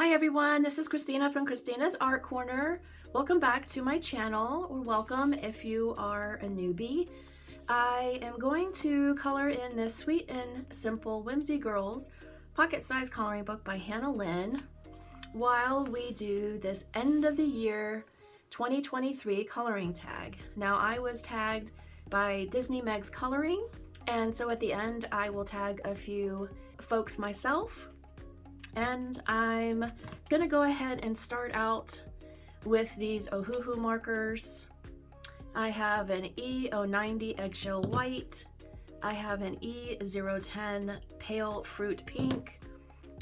Hi everyone, this is Christina from Christina's Art Corner. Welcome back to my channel, or welcome if you are a newbie. I am going to color in this Sweet and Simple Whimsy Girls pocket-sized coloring book by Hannah Lynn while we do this end of the year 2023 coloring tag. Now I was tagged by Disney Meg's Coloring, and so at the end I will tag a few folks myself. And I'm gonna go ahead and start out with these Ohuhu markers. I have an E090 Eggshell White. I have an E010 Pale Fruit Pink.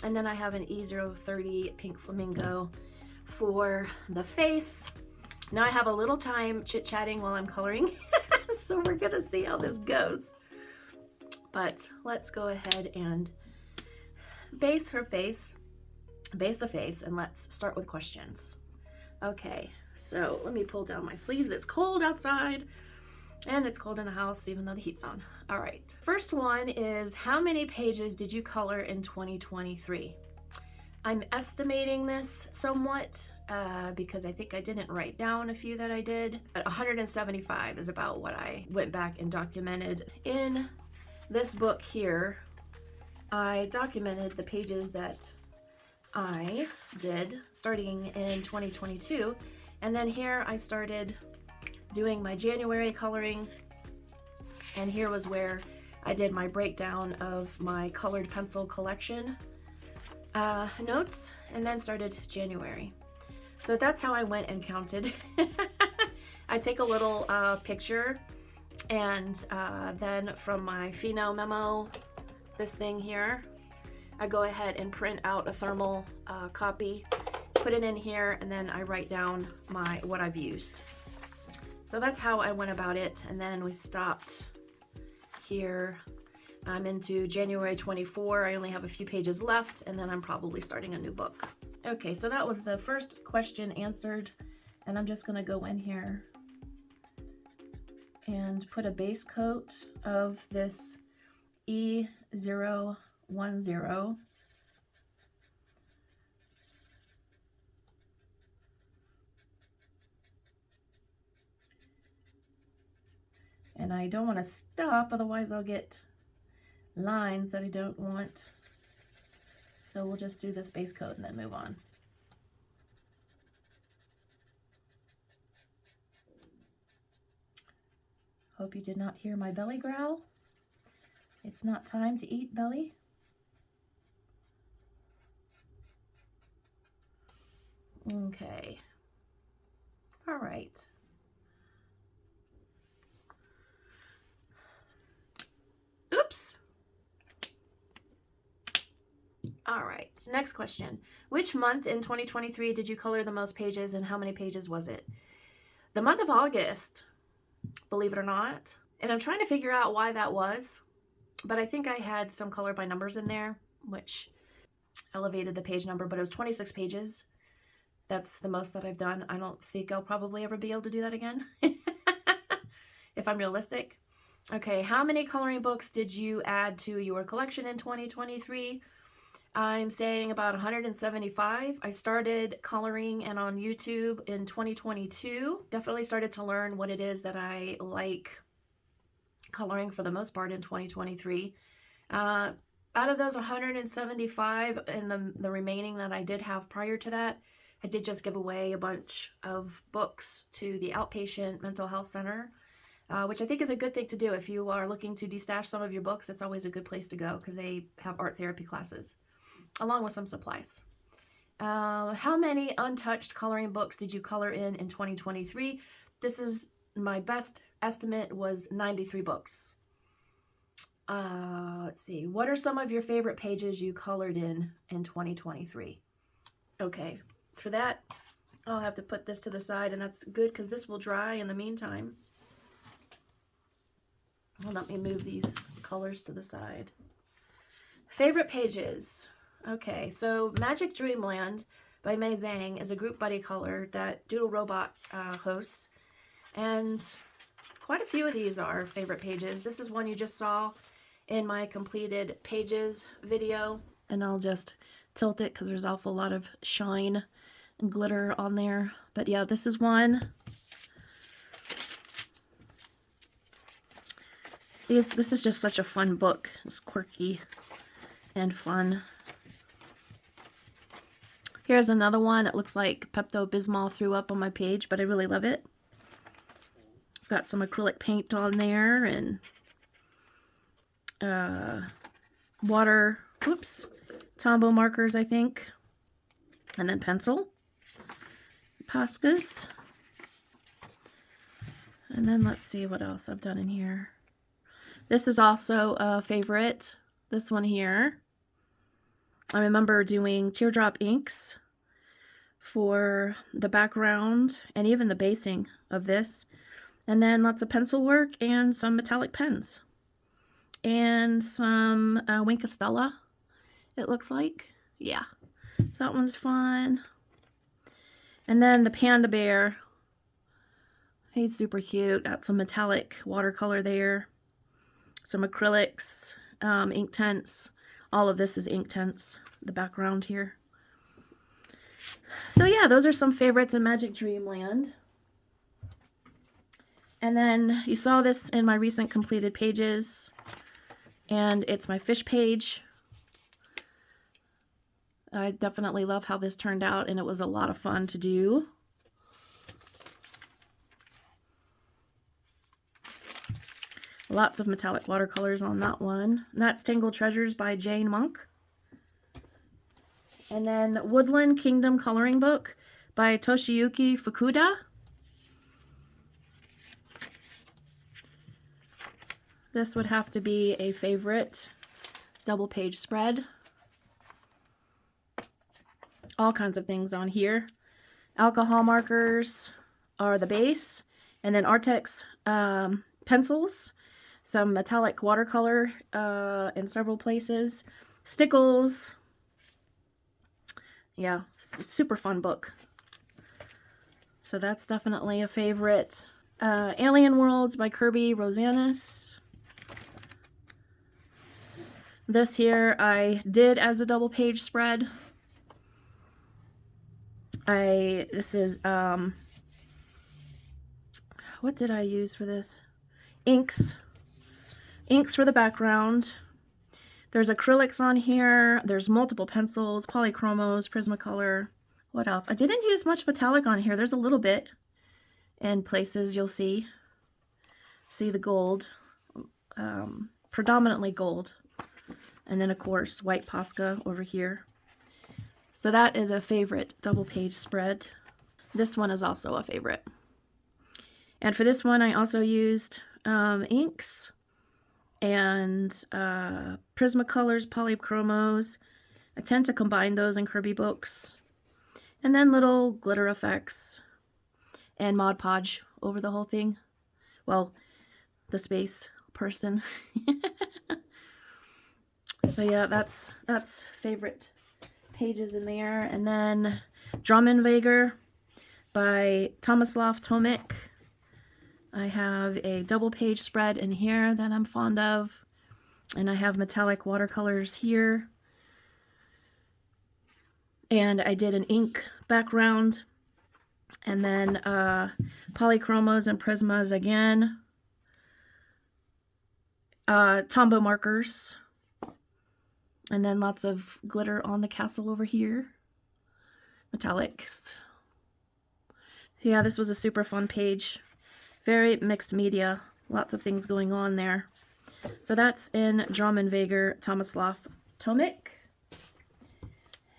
And then I have an E030 Pink Flamingo for the face. Now I have a little time chit-chatting while I'm coloring, so we're gonna see how this goes. But let's go ahead and base the face, and let's start with questions. Okay, so let me pull down my sleeves. It's cold outside and it's cold in the house even though the heat's on. All right, first one is, how many pages did you color in 2023? I'm estimating this somewhat because I think I didn't write down a few that I did. 175 is about what I went back and documented. In this book here, I documented the pages that I did starting in 2022, and then here I started doing my January coloring, and here was where I did my breakdown of my colored pencil collection notes, and then started January. So that's how I went and counted. I take a little picture, and then from my Pheno memo, this thing here, I go ahead and print out a thermal copy, put it in here, and then I write down what I've used. So that's how I went about it, and then we stopped here. I'm into January 24. I only have a few pages left, and then I'm probably starting a new book. Okay, so that was the first question answered, and I'm just gonna go in here and put a base coat of this E010. And I don't want to stop, otherwise I'll get lines that I don't want. So we'll just do this base coat and then move on. Hope you did not hear my belly growl. It's not time to eat, belly. Okay. All right. Oops. All right, so next question. Which month in 2023 did you color the most pages, and how many pages was it? The month of August, believe it or not. And I'm trying to figure out why that was, but I think I had some color by numbers in there, which elevated the page number, but it was 26 pages. That's the most that I've done. I don't think I'll probably ever be able to do that again, if I'm realistic. Okay, how many coloring books did you add to your collection in 2023? I'm saying about 175. I started coloring and on YouTube in 2022. Definitely started to learn what it is that I like coloring for the most part in 2023. Out of those 175 and the remaining that I did have prior to that, I did just give away a bunch of books to the outpatient mental health center, which I think is a good thing to do. If you are looking to destash some of your books, it's always a good place to go because they have art therapy classes along with some supplies. How many untouched coloring books did you color in 2023? This is my best estimate, was 93 books. Let's see. What are some of your favorite pages you colored in 2023? Okay, for that, I'll have to put this to the side, and that's good because this will dry in the meantime. Well, let me move these colors to the side. Favorite pages. Okay, so Magic Dreamland by Mei Zhang is a group buddy color that Doodle Robot hosts, and quite a few of these are favorite pages. This is one you just saw in my completed pages video, and I'll just tilt it because there's an awful lot of shine and glitter on there. But yeah, this is one. This is just such a fun book. It's quirky and fun. Here's another one. It looks like Pepto-Bismol threw up on my page, but I really love it. Got some acrylic paint on there and water, Tombow markers, I think. And then pencil. Poscas. And then let's see what else I've done in here. This is also a favorite. This one here. I remember doing teardrop inks for the background and even the basing of this. And then lots of pencil work and some metallic pens. And some Wink of Stella, it looks like. Yeah, so that one's fun. And then the panda bear. He's super cute. Got some metallic watercolor there. Some acrylics, ink tints. All of this is ink tints, the background here. So yeah, those are some favorites in Magic Dreamland. And then you saw this in my recent completed pages, and it's my fish page. I definitely love how this turned out, and it was a lot of fun to do. Lots of metallic watercolors on that one. And that's Tangled Treasures by Jane Monk. And then Woodland Kingdom Coloring Book by Toshiyuki Fukuda. This would have to be a favorite double page spread. All kinds of things on here. Alcohol markers are the base. And then Artex pencils. Some metallic watercolor in several places. Stickles. Yeah, super fun book. So that's definitely a favorite. Alien Worlds by Kirby Rosanis. This here I did as a double page spread. This is, what did I use for this? Inks. Inks for the background. There's acrylics on here. There's multiple pencils, polychromos, Prismacolor. What else? I didn't use much metallic on here. There's a little bit in places you'll see. See the gold. Predominantly gold. And then, of course, white Posca over here. So that is a favorite double page spread. This one is also a favorite. And for this one, I also used inks and Prismacolors, polychromos. I tend to combine those in Kirby books. And then little glitter effects and Mod Podge over the whole thing. Well, the space person. So yeah, that's favorite pages in there. And then Drum Invader by Tomislav Tomic. I have a double page spread in here that I'm fond of. And I have metallic watercolors here. And I did an ink background. And then polychromos and prismas again. Tombow markers. And then lots of glitter on the castle over here. Metallics. So yeah, this was a super fun page. Very mixed media. Lots of things going on there. So that's in Drum Invader, Tomislav Tomic.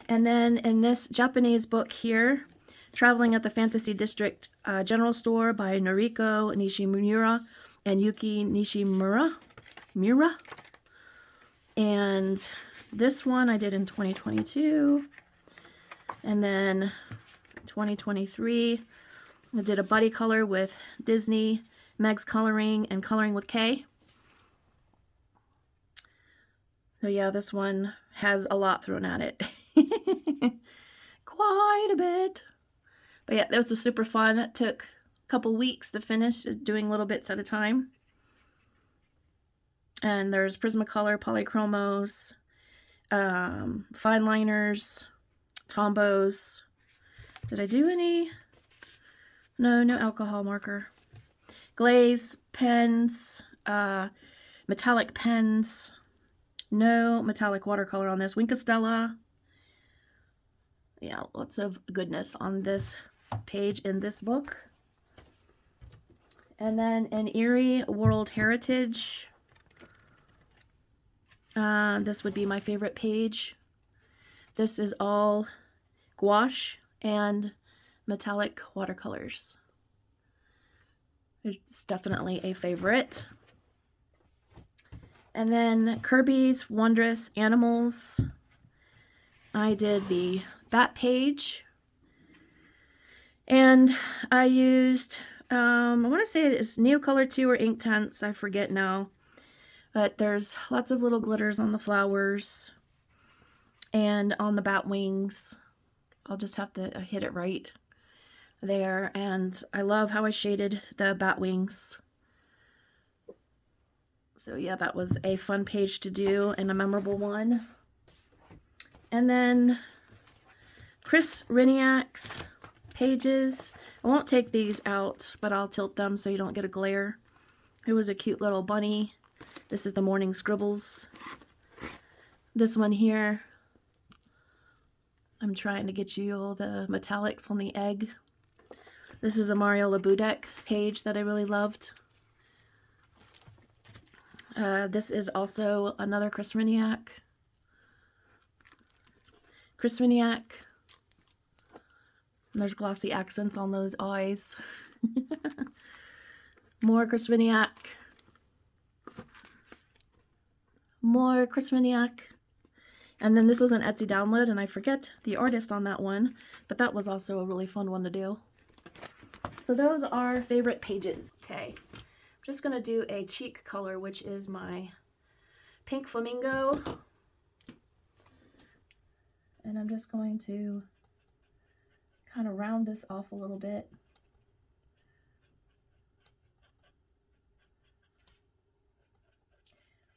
And then in this Japanese book here, Traveling at the Fantasy District General Store by Noriko Nishimura and Yuki Nishimura. And this one I did in 2022. And then 2023, I did a buddy color with Disney, Meg's Coloring, and Coloring with Kay. So yeah, this one has a lot thrown at it. Quite a bit. But yeah, that was super fun. It took a couple weeks to finish, doing little bits at a time. And there's Prismacolor, polychromos, fine liners, Tombows. Did I do any? No alcohol marker. Glaze pens, metallic pens. No metallic watercolor on this. Winkostella. Yeah, lots of goodness on this page in this book. And then an Erie World Heritage. This would be my favorite page. This is all gouache and metallic watercolors. It's definitely a favorite. And then Kirby's Wondrous Animals. I did the bat page. And I used, I want to say it's Neocolor 2 or Inktense, I forget now. But there's lots of little glitters on the flowers and on the bat wings. I'll just have to hit it right there. And I love how I shaded the bat wings. So yeah, that was a fun page to do and a memorable one. And then Chris Riniak's pages. I won't take these out, but I'll tilt them so you don't get a glare. It was a cute little bunny. This is the Morning Scribbles. This one here, I'm trying to get you all the metallics on the egg. This is a Mario Labudek page that I really loved. This is also another Chris Riniak. Chris Riniak. And there's glossy accents on those eyes. More Chris Riniak. More Chris Riniak. And then this was an Etsy download, and I forget the artist on that one, but that was also a really fun one to do. So those are favorite pages. Okay, I'm just going to do a cheek color, which is my Pink Flamingo. And I'm just going to kind of round this off a little bit.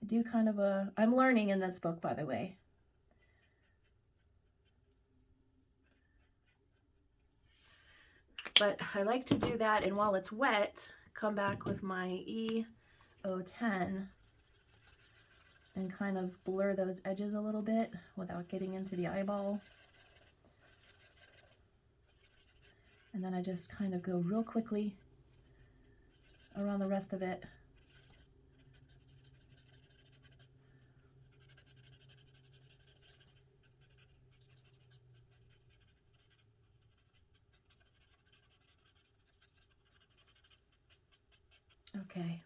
I do kind of a, I'm learning in this book, by the way. But I like to do that, and while it's wet, come back with my E010 and kind of blur those edges a little bit without getting into the eyeball. And then I just kind of go real quickly around the rest of it. Okay.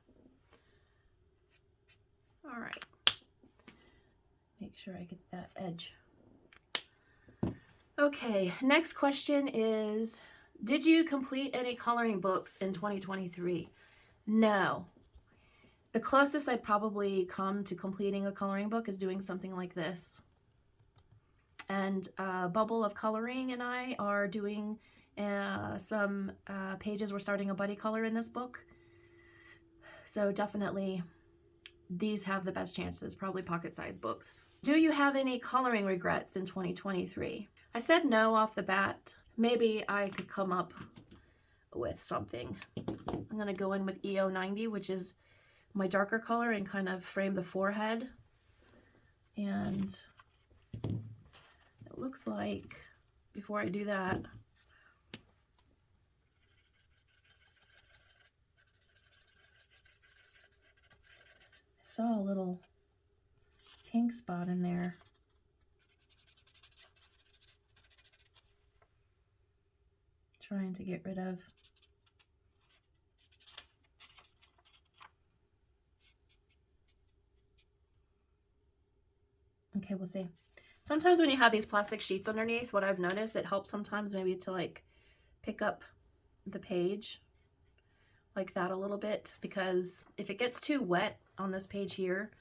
All right. Make sure I get that edge. Okay, next question is, did you complete any coloring books in 2023? No. The closest I'd probably come to completing a coloring book is doing something like this. And Bubble of Coloring and I are doing some pages. We're starting a buddy color in this book. So definitely these have the best chances, probably pocket-sized books. Do you have any coloring regrets in 2023? I said no off the bat. Maybe I could come up with something. I'm going to go in with EO90, which is my darker color, and kind of frame the forehead. And it looks like, before I do that, I saw a little pink spot in there. Trying to get rid of. Okay, we'll see. Sometimes when you have these plastic sheets underneath, what I've noticed, it helps sometimes maybe to like pick up the page like that a little bit, because if it gets too wet on this page here,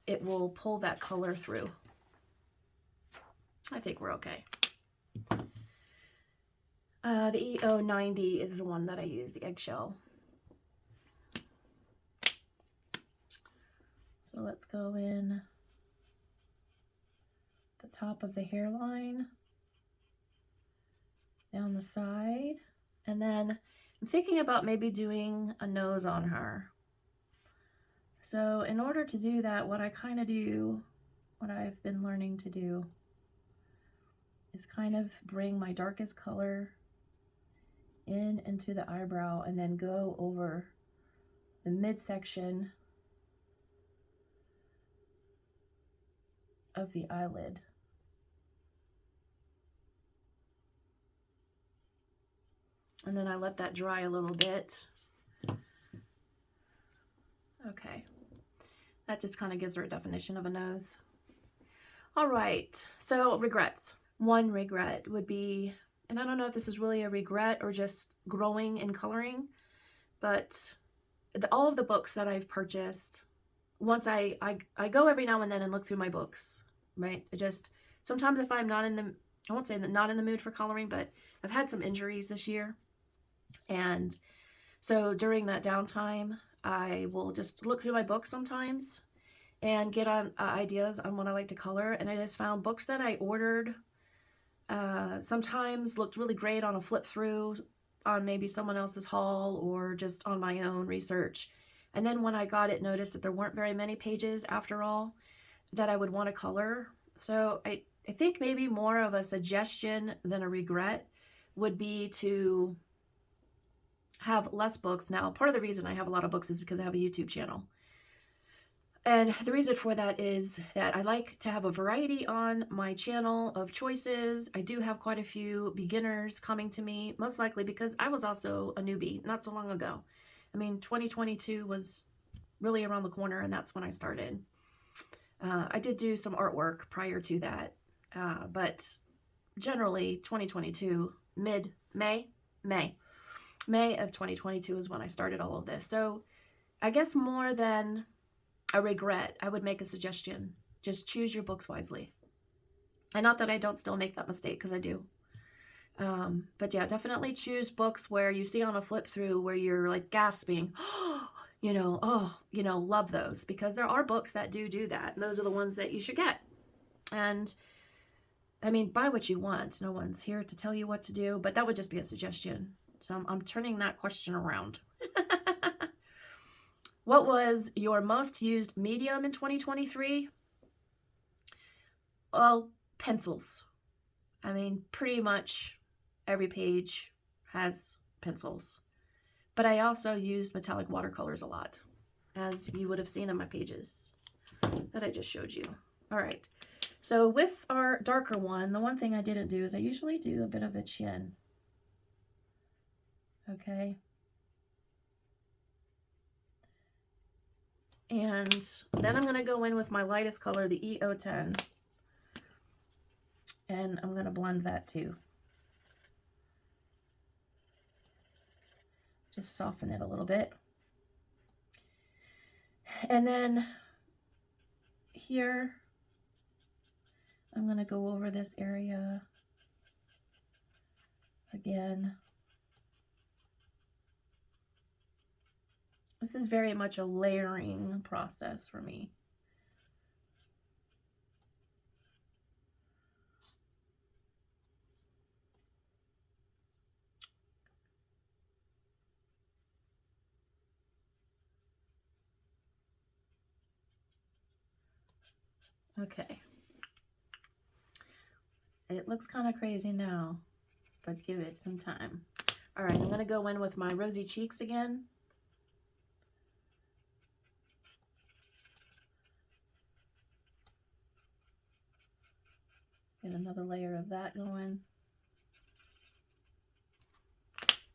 it will pull that color through. I think we're okay. The EO90 is the one that I use, the eggshell. So let's go in the top of the hairline, down the side, and then I'm thinking about maybe doing a nose on her. So in order to do that, what I kind of do, what I've been learning to do, is kind of bring my darkest color into the eyebrow and then go over the midsection of the eyelid. And then I let that dry a little bit. Okay, that just kind of gives her a definition of a nose. All right, so regrets. One regret would be, and I don't know if this is really a regret or just growing in coloring, but all of the books that I've purchased, once I go every now and then and look through my books, right? Sometimes if I'm not in the, I won't say that not in the mood for coloring, but I've had some injuries this year. And so during that downtime, I will just look through my books sometimes and get on ideas on what I like to color. And I just found books that I ordered sometimes looked really great on a flip through on maybe someone else's haul or just on my own research. And then when I got it, noticed that there weren't very many pages after all that I would want to color. So I think maybe more of a suggestion than a regret would be to have less books. Now, part of the reason I have a lot of books is because I have a YouTube channel. And the reason for that is that I like to have a variety on my channel of choices. I do have quite a few beginners coming to me, most likely because I was also a newbie not so long ago. I mean, 2022 was really around the corner, and that's when I started. I did do some artwork prior to that, but generally 2022, May of 2022 is when I started all of this. So I guess more than a regret, I would make a suggestion. Just choose your books wisely. And not that I don't still make that mistake, because I do. But yeah, definitely choose books where you see on a flip through where you're like gasping, love those, because there are books that do that. And those are the ones that you should get. And I mean, buy what you want. No one's here to tell you what to do, but that would just be a suggestion. So I'm turning that question around. What was your most used medium in 2023? Well, pencils. I mean, pretty much every page has pencils. But I also used metallic watercolors a lot, as you would have seen on my pages that I just showed you. All right. So with our darker one, the one thing I didn't do is I usually do a bit of a chin. Okay. And then I'm going to go in with my lightest color, the E010. And I'm going to blend that too. Just soften it a little bit. And then here, I'm going to go over this area again. This is very much a layering process for me. Okay. It looks kind of crazy now, but give it some time. All right, I'm going to go in with my rosy cheeks again. Get another layer of that going.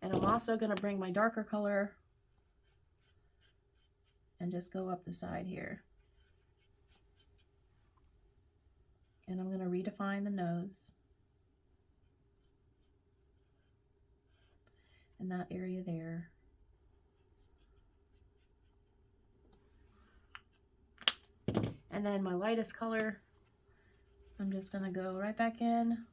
And I'm also going to bring my darker color and just go up the side here. And I'm going to redefine the nose in that area there. And then my lightest color, I'm just going to go right back in.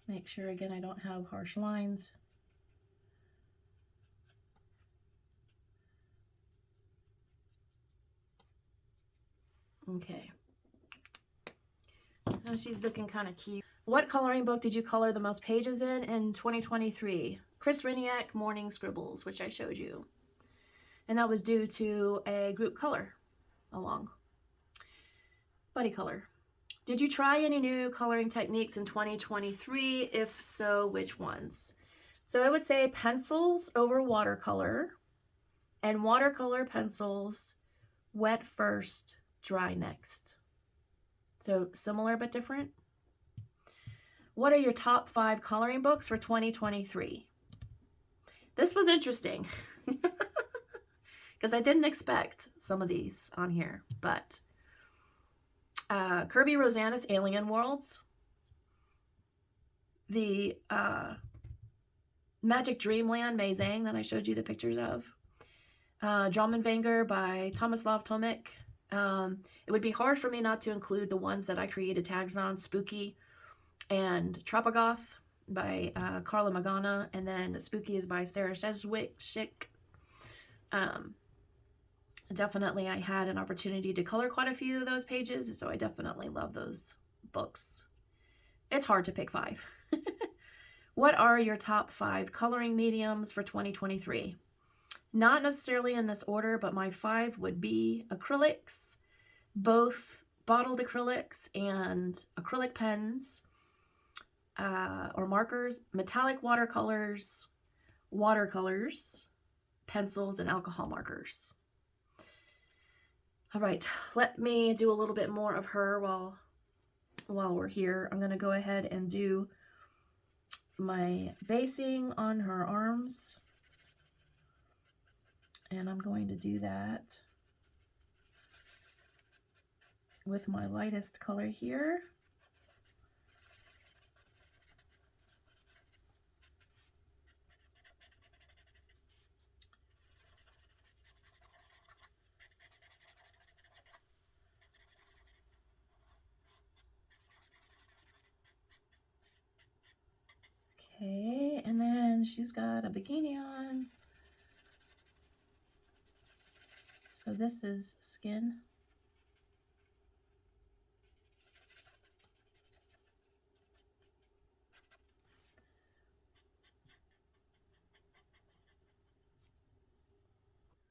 Make sure again I don't have harsh lines. Okay. Oh, she's looking kind of cute. What coloring book did you color the most pages in 2023? Chris Riniak, Morning Scribbles, which I showed you. And that was due to a group color along. Buddy color. Did you try any new coloring techniques in 2023? If so, which ones? So I would say pencils over watercolor, and watercolor pencils, wet first, dry next. So similar but different. What are your top 5 coloring books for 2023? This was interesting because I didn't expect some of these on here, but Kirby Rosanis Alien Worlds, the Magic Dreamland Mei Zhang that I showed you the pictures of, Dramenvanger by Tomislav Tomic. It would be hard for me not to include the ones that I created tags on, Spooky and Tropagoth by Carla Magana, and then Spooky is by Sarah Sheswick. Definitely I had an opportunity to color quite a few of those pages, so I definitely love those books. It's hard to pick 5. What are your top 5 coloring mediums for 2023? Not necessarily in this order, but my 5 would be acrylics, both bottled acrylics and acrylic pens, or markers, metallic watercolors, pencils, and alcohol markers. All right, let me do a little bit more of her while we're here. I'm going to go ahead and do my basing on her arms. And I'm going to do that with my lightest color here. Okay, and then she's got a bikini on. So this is skin.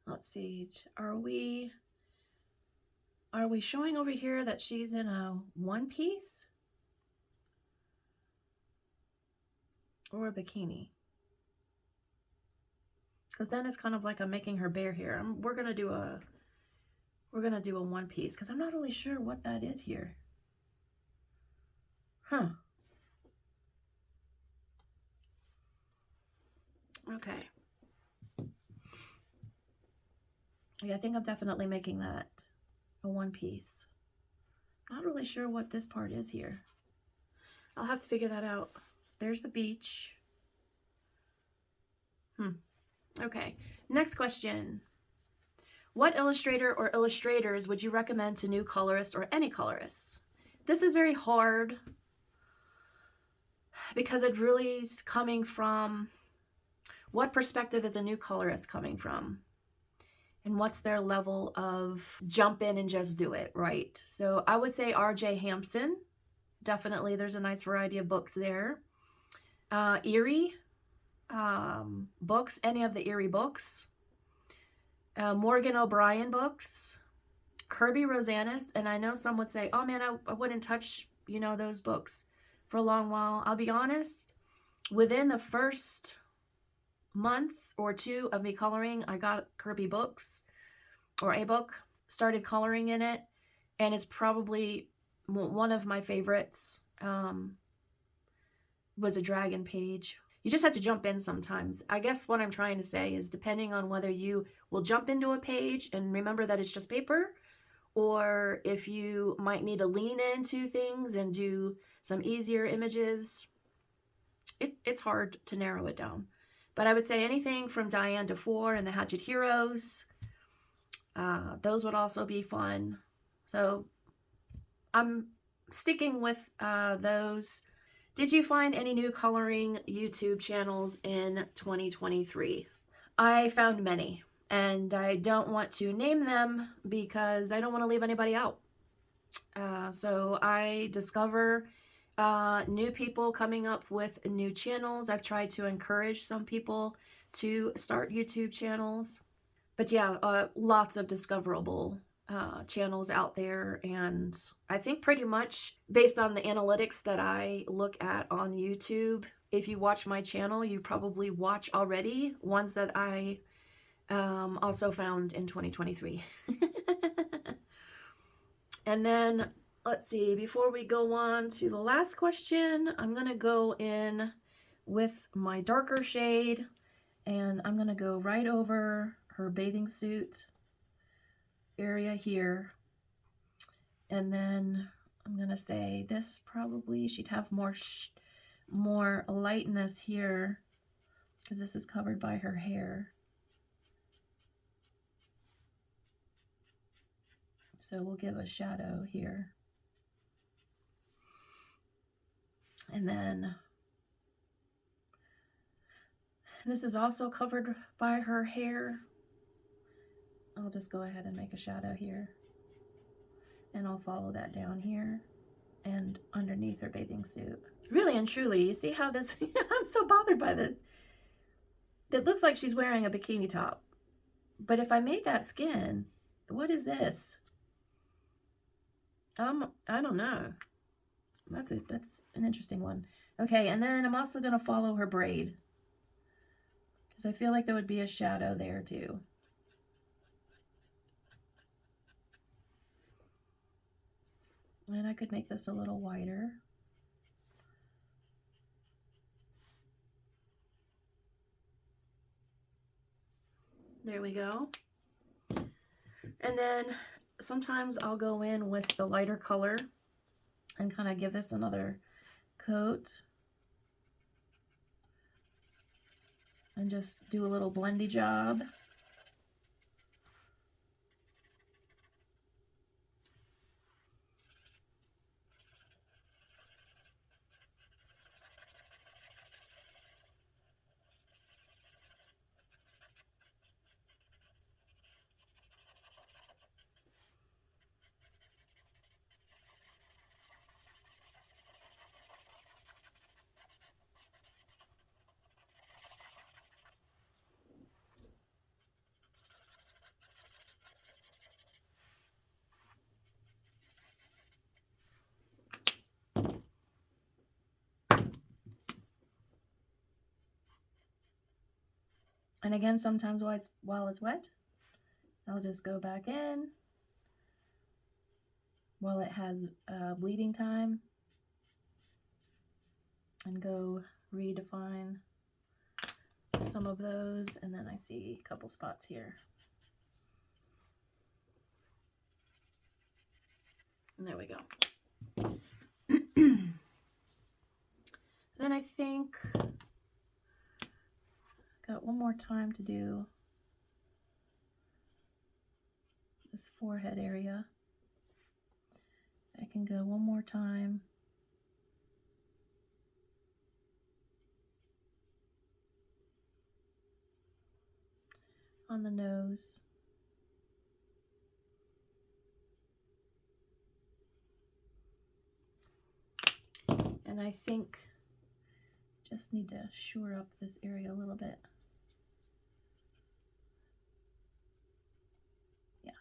Let's see, are we showing over here that she's in a one piece or a bikini? Because then it's kind of like I'm making her bare here. We're gonna do a one piece because I'm not really sure what that is here. Huh. Okay. Yeah, I think I'm definitely making that a one piece. Not really sure what this part is here. I'll have to figure that out. There's the beach. Okay, next question. What illustrator or illustrators would you recommend to new colorists or any colorists? This is very hard because it really is coming from what perspective is a new colorist coming from and what's their level of jump in and just do it, right? So I would say R.J. Hampson. Definitely there's a nice variety of books there. Eerie books, any of the Eerie books. Morgan O'Brien books. Kirby Rosanis. And I know some would say, oh man, I wouldn't touch, those books for a long while. I'll be honest, within the first month or 2 of me coloring, I got Kirby books or a book, started coloring in it, and it's probably one of my favorites. Was a dragon page. You just have to jump in sometimes. I guess what I'm trying to say is depending on whether you will jump into a page and remember that it's just paper, or if you might need to lean into things and do some easier images. It's hard to narrow it down. But I would say anything from Diane DeFore and the Hatchet Heroes, those would also be fun. So I'm sticking with those. Did you find any new coloring YouTube channels in 2023? I found many, and I don't want to name them because I don't want to leave anybody out. So I discover new people coming up with new channels. I've tried to encourage some people to start YouTube channels. But yeah, lots of discoverable channels out there. And I think pretty much based on the analytics that I look at on YouTube, if you watch my channel, you probably watch already ones that I also found in 2023. And then, let's see, before we go on to the last question, I'm going to go in with my darker shade, and I'm going to go right over her bathing suit area here. And then I'm going to say this probably, she'd have more lightness here because this is covered by her hair. So we'll give a shadow here. And then this is also covered by her hair. I'll just go ahead and make a shadow here. And I'll follow that down here and underneath her bathing suit. Really and truly, you see how this, I'm so bothered by this. It looks like she's wearing a bikini top. But if I made that skin, what is this? I don't know. That's an interesting one. Okay, and then I'm also gonna follow her braid, because I feel like there would be a shadow there too. And I could make this a little wider. There we go. And then sometimes I'll go in with the lighter color and kind of give this another coat. And just do a little blendy job. And again, sometimes while it's wet, I'll just go back in while it has bleeding time and go redefine some of those. And then I see a couple spots here. And there we go. Then I think got one more time to do this forehead area. I can go one more time. On the nose. And I think just need to shore up this area a little bit. Yeah.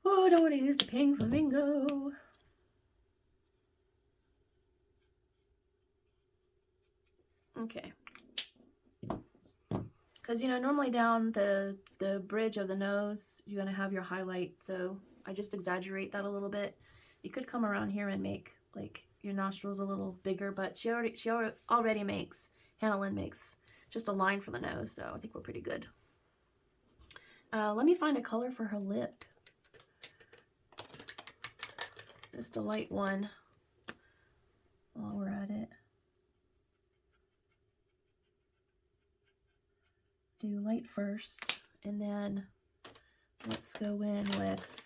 Oh, I don't want to use the pink flamingo. Okay. Because, you know, normally down the bridge of the nose, you're going to have your highlight. So I just exaggerate that a little bit. You could come around here and make, like, your nostrils a little bigger. But she already makes, Hannah Lynn makes just a line for the nose. So I think we're pretty good. Let me find a color for her lip. Just a light one while we're at it. Do light first, and then let's go in with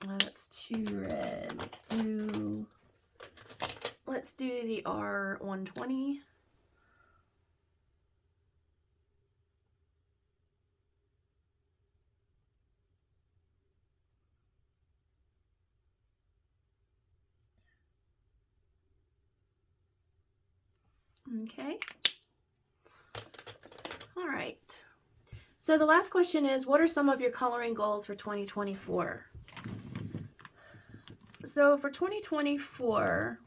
that's too red. Let's do the R120. Okay. All right. So the last question is, what are some of your coloring goals for 2024? So for 2024,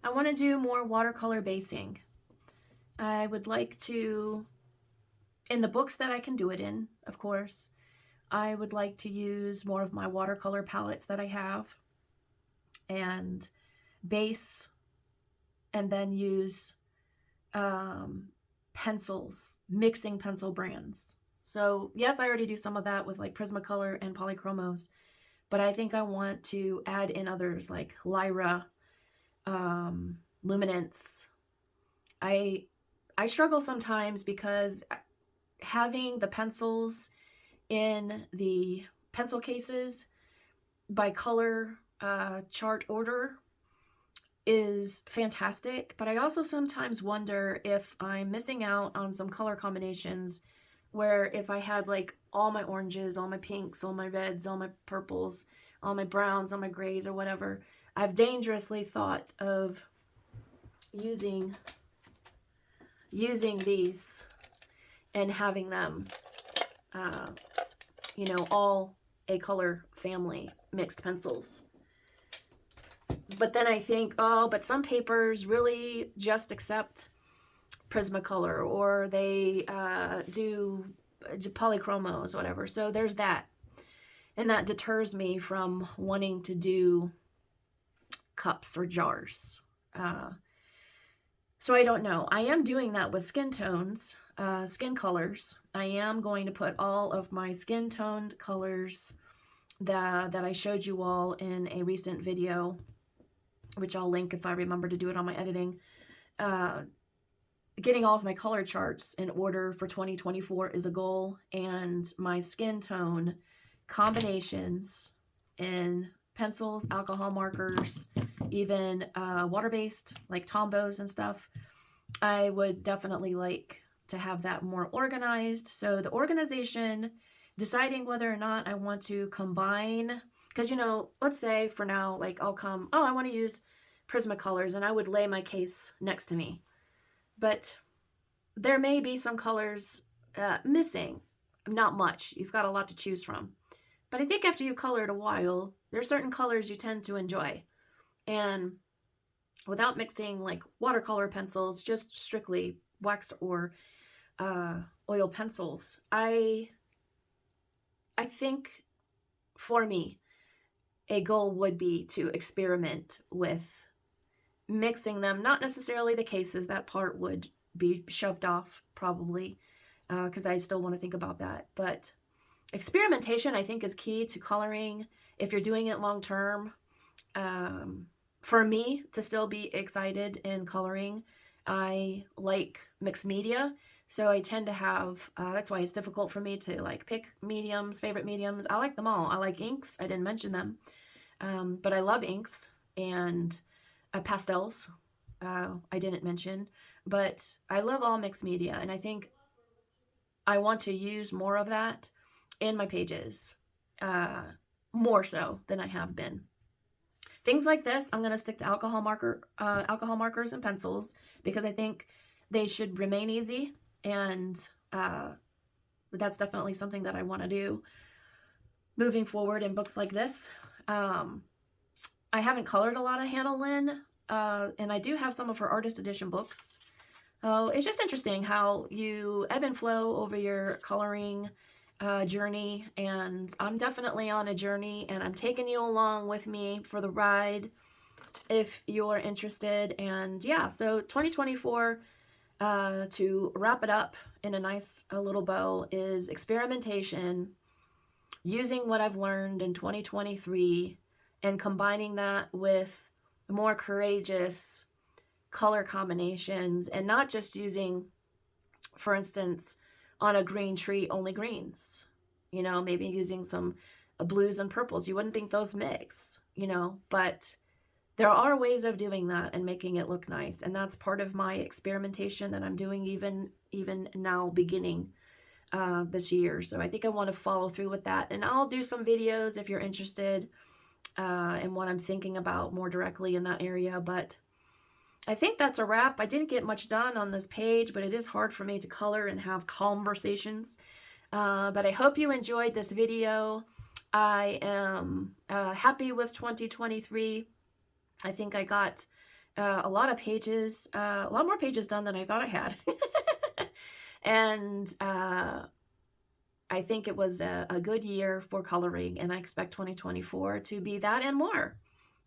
I want to do more watercolor basing. I would like to, in the books that I can do it in, of course, I would like to use more of my watercolor palettes that I have and base, and then use pencils, mixing pencil brands. So yes, I already do some of that with like Prismacolor and Polychromos, but I think I want to add in others like Lyra, Luminance. I struggle sometimes because having the pencils in the pencil cases by color chart order is fantastic, but I also sometimes wonder if I'm missing out on some color combinations where if I had like all my oranges, all my pinks, all my reds, all my purples, all my browns, all my grays or whatever, I've dangerously thought of using these and having them, you know, all a color family mixed pencils. But then I think, oh, but some papers really just accept Prismacolor, or they do Polychromos, whatever. So there's that. And that deters me from wanting to do cups or jars. So I don't know. I am doing that with skin tones, skin colors. I am going to put all of my skin toned colors that I showed you all in a recent video, which I'll link if I remember to do it on my editing, getting all of my color charts in order for 2024 is a goal, and my skin tone combinations in pencils, alcohol markers, even water-based like Tombows and stuff. I would definitely like to have that more organized. So the organization, deciding whether or not I want to combine, because, you know, let's say for now, like I'll come, oh, I want to use Prismacolors, and I would lay my case next to me. But there may be some colors missing. Not much. You've got a lot to choose from. But I think after you've colored a while, there are certain colors you tend to enjoy. And without mixing like watercolor pencils, just strictly wax or oil pencils, I think for me, a goal would be to experiment with mixing them, not necessarily the cases. That part would be shoved off probably, because I still want to think about that. But experimentation, I think, is key to coloring if you're doing it long term. For me to still be excited in coloring, I like mixed media. So I tend to have, that's why it's difficult for me to like pick mediums, favorite mediums. I like them all. I like inks. I didn't mention them. But I love inks and pastels. I didn't mention, but I love all mixed media. And I think I want to use more of that in my pages, more so than I have been. Things like this, I'm going to stick to alcohol markers and pencils, because I think they should remain easy. And that's definitely something that I want to do moving forward in books like this. I haven't colored a lot of Hannah Lynn, and I do have some of her artist edition books. It's just interesting how you ebb and flow over your coloring journey, and I'm definitely on a journey, and I'm taking you along with me for the ride if you're interested. And yeah, so 2024, to wrap it up in a nice little bow, is experimentation, using what I've learned in 2023 and combining that with more courageous color combinations, and not just using, for instance, on a green tree, only greens, you know, maybe using some blues and purples. You wouldn't think those mix, you know, but there are ways of doing that and making it look nice. And that's part of my experimentation that I'm doing even now, beginning this year. So I think I want to follow through with that, and I'll do some videos if you're interested in what I'm thinking about more directly in that area. But I think that's a wrap. I didn't get much done on this page, but it is hard for me to color and have conversations. But I hope you enjoyed this video. I am happy with 2023. I think I got a lot of pages, a lot more pages done than I thought I had. And I think it was a good year for coloring, and I expect 2024 to be that and more.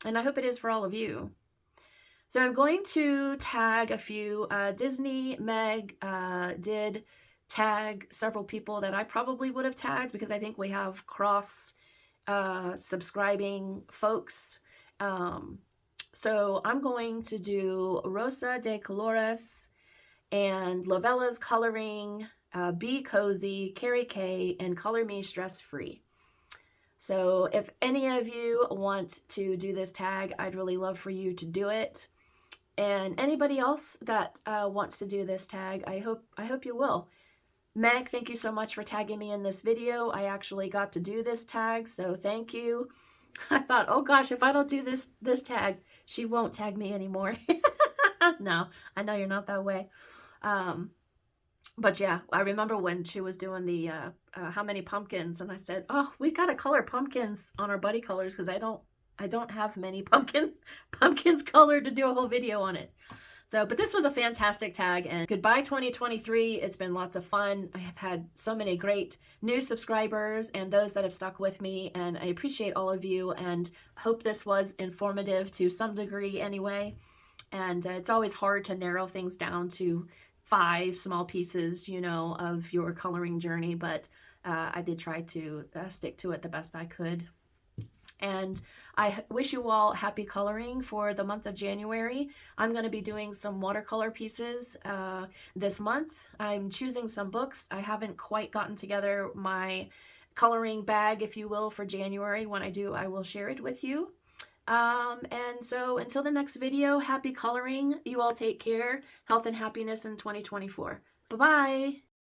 And I hope it is for all of you. So I'm going to tag a few. Disney Meg did tag several people that I probably would have tagged because I think we have cross subscribing folks. So I'm going to do Rosa de Colores and Lovella's Coloring, Be Cozy, Carrie K, and Color Me Stress Free. So if any of you want to do this tag, I'd really love for you to do it. And anybody else that wants to do this tag, I hope you will. Meg, thank you so much for tagging me in this video. I actually got to do this tag, so thank you. I thought, oh gosh, if I don't do this tag, she won't tag me anymore. No, I know you're not that way. But yeah, I remember when she was doing the how many pumpkins, and I said, oh, we gotta color pumpkins on our buddy colors because I don't have many pumpkins colored to do a whole video on it. So, but this was a fantastic tag, and goodbye 2023. It's been lots of fun. I have had so many great new subscribers and those that have stuck with me, and I appreciate all of you and hope this was informative to some degree anyway. And it's always hard to narrow things down to 5 small pieces, you know, of your coloring journey, but I did try to stick to it the best I could. And I wish you all happy coloring for the month of January. I'm going to be doing some watercolor pieces this month. I'm choosing some books. I haven't quite gotten together my coloring bag, if you will, for January. When I do, I will share it with you. And so until the next video, happy coloring. You all take care. Health and happiness in 2024. Bye-bye.